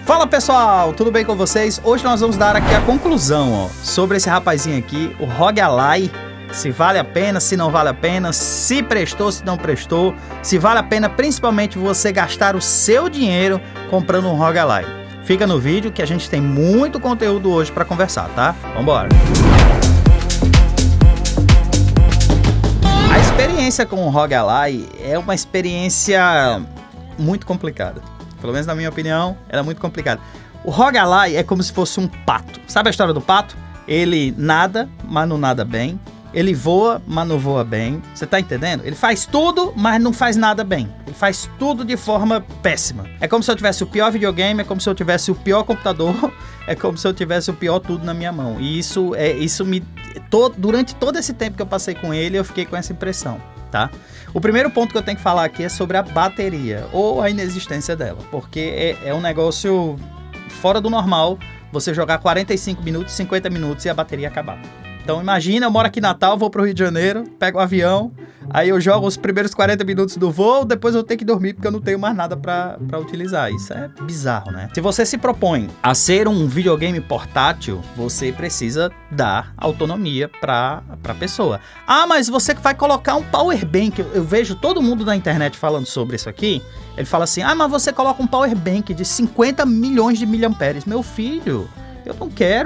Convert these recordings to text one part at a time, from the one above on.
Fala pessoal, tudo bem com vocês? Hoje nós vamos dar aqui a conclusão sobre esse rapazinho aqui, o ROG Ally. Se vale a pena, se não vale a pena, se prestou, se não prestou, se vale a pena principalmente você gastar o seu dinheiro comprando um ROG Ally. Fica no vídeo que a gente tem muito conteúdo hoje para conversar, tá? Vambora! A experiência com o ROG Ally é uma experiência muito complicada. Pelo menos na minha opinião, ela é muito complicada. O ROG Ally é como se fosse um pato. Sabe a história do pato? Ele nada, mas não nada bem. Ele voa, mas não voa bem. Você tá entendendo? Ele faz tudo, mas não faz nada bem. Ele faz tudo de forma péssima. É como se eu tivesse o pior videogame, é como se eu tivesse o pior computador, é como se eu tivesse o pior tudo na minha mão. E durante todo esse tempo que eu passei com ele, eu fiquei com essa impressão, tá? O primeiro ponto que eu tenho que falar aqui é sobre a bateria, ou a inexistência dela, porque é um negócio fora do normal você jogar 45 minutos, 50 minutos e a bateria acabar. Então imagina, eu moro aqui em Natal, vou pro Rio de Janeiro, pego o avião, aí eu jogo os primeiros 40 minutos do voo, depois eu tenho que dormir porque eu não tenho mais nada pra utilizar. Isso é bizarro, né? Se você se propõe a ser um videogame portátil, você precisa dar autonomia pra pessoa. Ah, mas você vai colocar um power bank. Eu vejo todo mundo na internet falando sobre isso aqui. Ele fala assim, mas você coloca um power bank de 50 milhões de miliamperes. Meu filho...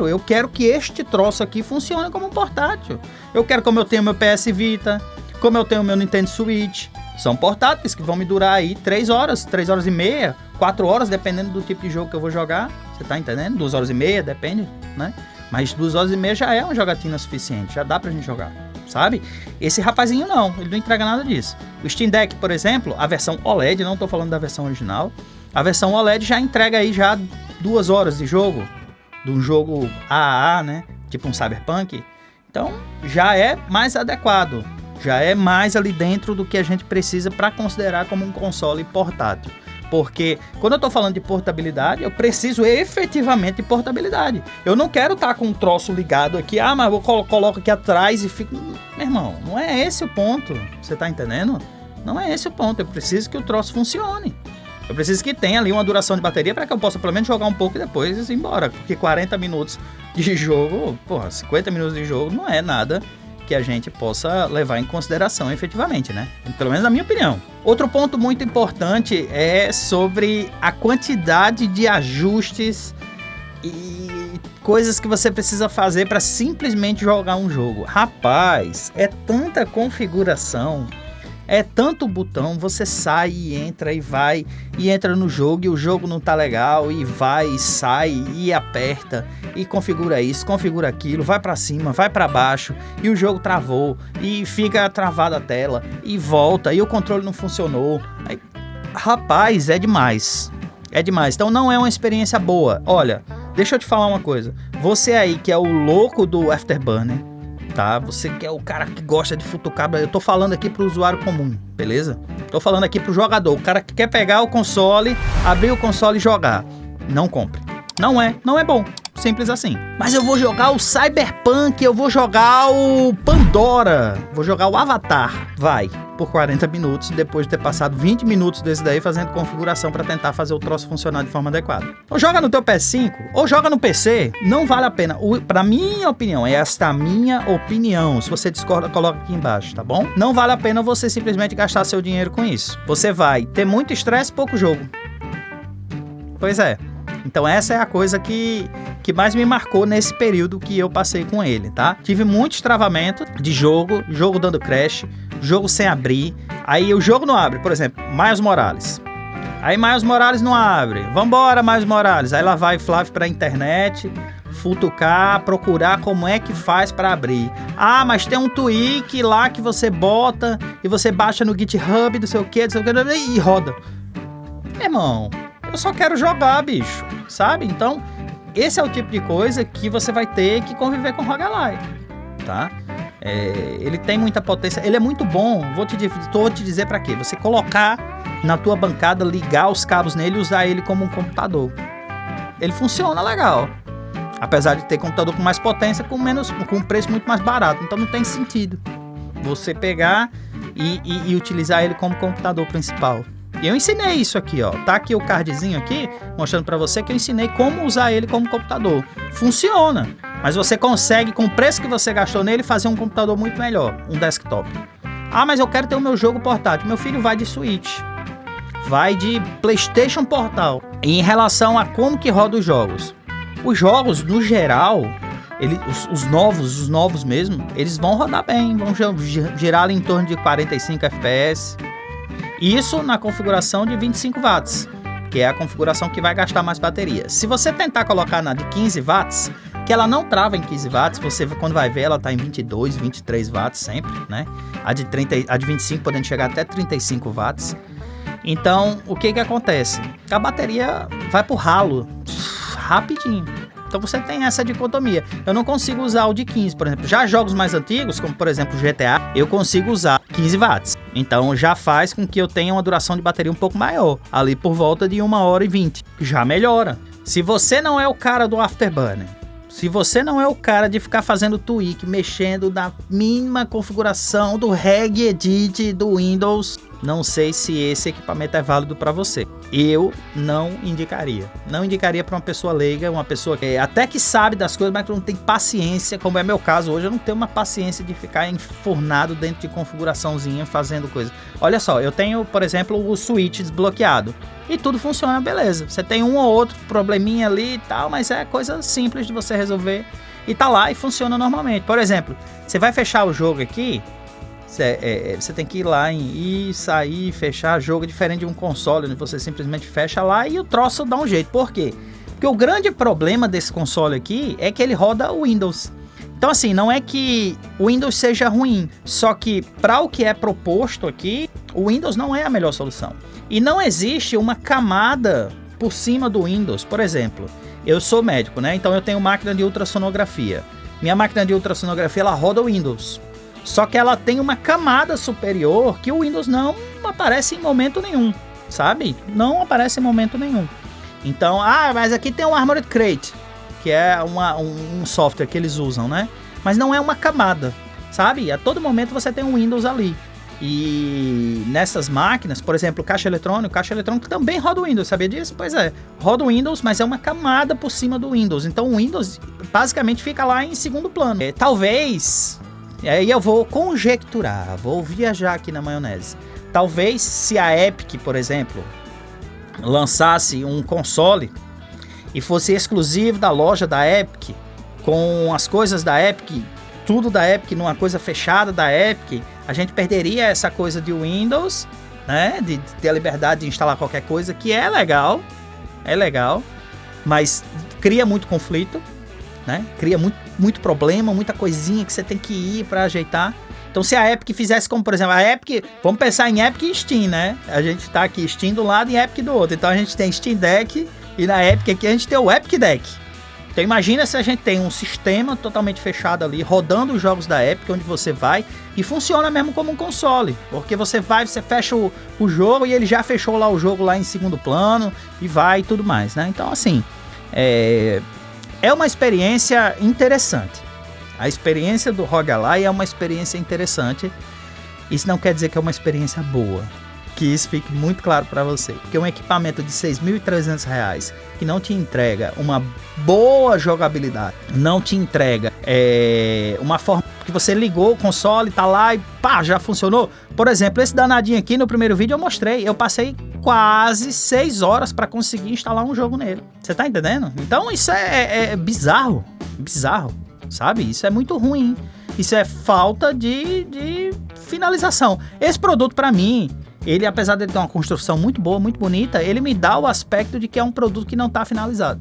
eu quero que este troço aqui funcione como um portátil. Eu quero como eu tenho meu PS Vita, como eu tenho meu Nintendo Switch. São portáteis que vão me durar aí 3 horas, 3 horas e meia, 4 horas, dependendo do tipo de jogo que eu vou jogar. Você tá entendendo? 2 horas e meia, depende, né? Mas 2 horas e meia já é uma jogatina suficiente, já dá pra gente jogar, sabe? Esse rapazinho não, ele não entrega nada disso. O Steam Deck, por exemplo, a versão OLED, não tô falando da versão original, a versão OLED já entrega aí já 2 horas de jogo. De um jogo AAA, né? Tipo um Cyberpunk. Então, já é mais adequado. Já é mais ali dentro do que a gente precisa para considerar como um console portátil. Porque quando eu tô falando de portabilidade, eu preciso efetivamente de portabilidade. Eu não quero estar com um troço ligado aqui. Mas eu coloco aqui atrás e fico... Meu irmão, não é esse o ponto. Você tá entendendo? Não é esse o ponto. Eu preciso que o troço funcione. Eu preciso que tenha ali uma duração de bateria para que eu possa pelo menos jogar um pouco e depois ir embora. Porque 40 minutos de jogo, 50 minutos de jogo não é nada que a gente possa levar em consideração efetivamente, né? Pelo menos na minha opinião. Outro ponto muito importante é sobre a quantidade de ajustes e coisas que você precisa fazer para simplesmente jogar um jogo. Rapaz, é tanta configuração... É tanto botão, você sai e entra e vai, e entra no jogo e o jogo não tá legal, e vai e sai e aperta, e configura isso, configura aquilo, vai pra cima, vai pra baixo, e o jogo travou, e fica travada a tela, e volta, e o controle não funcionou. Aí, rapaz, é demais, então não é uma experiência boa. Olha, deixa eu te falar uma coisa, você aí que é o louco do Afterburner, tá? Você que é o cara que gosta de futucar, eu tô falando aqui pro usuário comum, beleza? Tô falando aqui pro jogador, o cara que quer pegar o console, abrir o console e jogar. Não compre. Não é bom. Simples assim. Mas eu vou jogar o Cyberpunk, eu vou jogar o Pandora, vou jogar o Avatar. Vai, por 40 minutos, depois de ter passado 20 minutos desse daí fazendo configuração pra tentar fazer o troço funcionar de forma adequada. Ou joga no teu PS5, ou joga no PC, não vale a pena. Pra minha opinião, esta é a minha opinião. Se você discorda, coloca aqui embaixo, tá bom? Não vale a pena você simplesmente gastar seu dinheiro com isso. Você vai ter muito estresse e pouco jogo. Pois é. Então essa é a coisa que mais me marcou nesse período que eu passei com ele, tá? Tive muitos travamentos de jogo dando crash, jogo sem abrir, aí o jogo não abre, por exemplo, Miles Morales. Aí Miles Morales não abre, vambora Miles Morales, aí lá vai Flávio pra internet, futucar, procurar como é que faz pra abrir. Ah, mas tem um tweak lá que você bota e você baixa no GitHub, não sei o que, e roda. Irmão, eu só quero jogar, bicho, sabe? Então, esse é o tipo de coisa que você vai ter que conviver com o ROG Ally, tá? Ele tem muita potência, ele é muito bom, vou te dizer pra quê? Você colocar na tua bancada, ligar os cabos nele e usar ele como um computador. Ele funciona legal, apesar de ter computador com mais potência, com um preço muito mais barato, então não tem sentido você pegar e utilizar ele como computador principal. E eu ensinei isso aqui, ó. Tá aqui o cardzinho aqui, mostrando pra você que eu ensinei como usar ele como computador. Funciona, mas você consegue, com o preço que você gastou nele, fazer um computador muito melhor, um desktop. Ah, mas eu quero ter o meu jogo portátil. Meu filho vai de Switch, vai de PlayStation Portal. E em relação a como que roda os jogos, no geral, os novos mesmo, eles vão rodar bem, vão girar ali em torno de 45 FPS. Isso na configuração de 25 watts, que é a configuração que vai gastar mais bateria. Se você tentar colocar na de 15 watts, que ela não trava em 15 watts, você quando vai ver ela está em 22, 23 watts sempre, né? A de 25 podendo chegar até 35 watts. Então, o que acontece? A bateria vai pro ralo rapidinho. Então você tem essa dicotomia. Eu não consigo usar o de 15, por exemplo. Já jogos mais antigos, como por exemplo GTA, eu consigo usar 15 watts. Então já faz com que eu tenha uma duração de bateria um pouco maior, ali por volta de 1h20. Já melhora. Se você não é o cara do Afterburner, se você não é o cara de ficar fazendo tweak, mexendo na mínima configuração do Reg Edit do Windows, não sei se esse equipamento é válido para você. Eu não indicaria. Não indicaria para uma pessoa leiga, uma pessoa que até que sabe das coisas, mas que não tem paciência, como é meu caso hoje. Eu não tenho uma paciência de ficar enfurnado dentro de configuraçãozinha fazendo coisa. Olha só, eu tenho, por exemplo, o Switch desbloqueado e tudo funciona beleza. Você tem um ou outro probleminha ali e tal, mas é coisa simples de você resolver e tá lá e funciona normalmente. Por exemplo, você vai fechar o jogo aqui, você tem que ir lá e sair, fechar jogo, diferente de um console, onde você simplesmente fecha lá e o troço dá um jeito. Por quê? Porque o grande problema desse console aqui é que ele roda o Windows. Então assim, não é que o Windows seja ruim, só que para o que é proposto aqui, o Windows não é a melhor solução. E não existe uma camada por cima do Windows. Por exemplo, eu sou médico, né? Então eu tenho máquina de ultrassonografia. Minha máquina de ultrassonografia, ela roda o Windows. Só que ela tem uma camada superior que o Windows não aparece em momento nenhum, sabe? Não aparece em momento nenhum. Então, mas aqui tem o Armored Crate, que é um software que eles usam, né? Mas não é uma camada, sabe? A todo momento você tem um Windows ali. E nessas máquinas, por exemplo, caixa eletrônico também roda o Windows, sabia disso? Pois é, roda o Windows, mas é uma camada por cima do Windows. Então o Windows basicamente fica lá em segundo plano. Talvez... E aí eu vou conjecturar, vou viajar aqui na maionese. Talvez se a Epic, por exemplo, lançasse um console e fosse exclusivo da loja da Epic, com as coisas da Epic, tudo da Epic numa coisa fechada da Epic, a gente perderia essa coisa de Windows, né? De ter a liberdade de instalar qualquer coisa, que é legal, mas cria muito conflito. Né? Cria muito problema, muita coisinha que você tem que ir para ajeitar. Então se a Epic fizesse como, por exemplo, a Epic, vamos pensar em Epic e Steam, né? A gente tá aqui Steam do lado e Epic do outro. Então a gente tem Steam Deck e na Epic aqui a gente tem o Epic Deck. Então imagina se a gente tem um sistema totalmente fechado ali, rodando os jogos da Epic, onde você vai e funciona mesmo como um console. Porque você fecha o jogo e ele já fechou lá o jogo lá em segundo plano e vai e tudo mais, né? Então assim, é uma experiência interessante. A experiência do ROG Ally é uma experiência interessante. Isso não quer dizer que é uma experiência boa. Que isso fique muito claro para você. Porque um equipamento de R$6.300 que não te entrega uma boa jogabilidade, não te entrega uma forma que você ligou o console, tá lá e pá, já funcionou. Por exemplo, esse danadinho aqui no primeiro vídeo eu mostrei. Eu passei quase 6 horas para conseguir instalar um jogo nele. Você tá entendendo? Então isso é bizarro, sabe? Isso é muito ruim. Isso é falta de finalização. Esse produto para mim, ele, apesar de ter uma construção muito boa, muito bonita, ele me dá o aspecto de que é um produto que não está finalizado.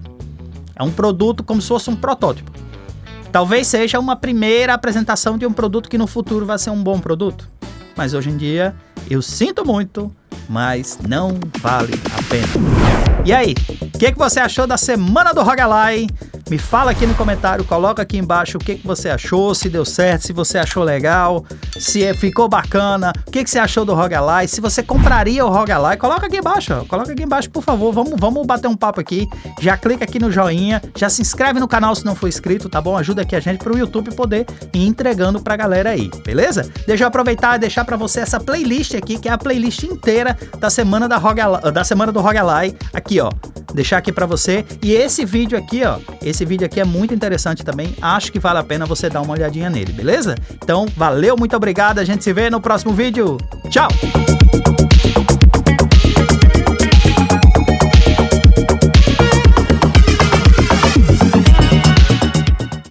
É um produto como se fosse um protótipo. Talvez seja uma primeira apresentação de um produto que no futuro vai ser um bom produto. Mas hoje em dia, eu sinto muito, mas não vale a pena. E aí, o que você achou da semana do ROG Ally? Me fala aqui no comentário, coloca aqui embaixo o que você achou, se deu certo, se você achou legal, se ficou bacana, o que você achou do Rogalai, se você compraria o Rogalai, coloca aqui embaixo, ó. Coloca aqui embaixo, por favor, vamos bater um papo aqui, já clica aqui no joinha, já se inscreve no canal se não for inscrito, tá bom? Ajuda aqui a gente pro YouTube poder ir entregando pra galera aí, beleza? Deixa eu aproveitar e deixar pra você essa playlist aqui, que é a playlist inteira da semana do Rogalai, aqui ó, deixar aqui pra você, e esse vídeo aqui ó, esse vídeo aqui é muito interessante também, acho que vale a pena você dar uma olhadinha nele, beleza? Então, valeu, muito obrigado, a gente se vê no próximo vídeo, tchau!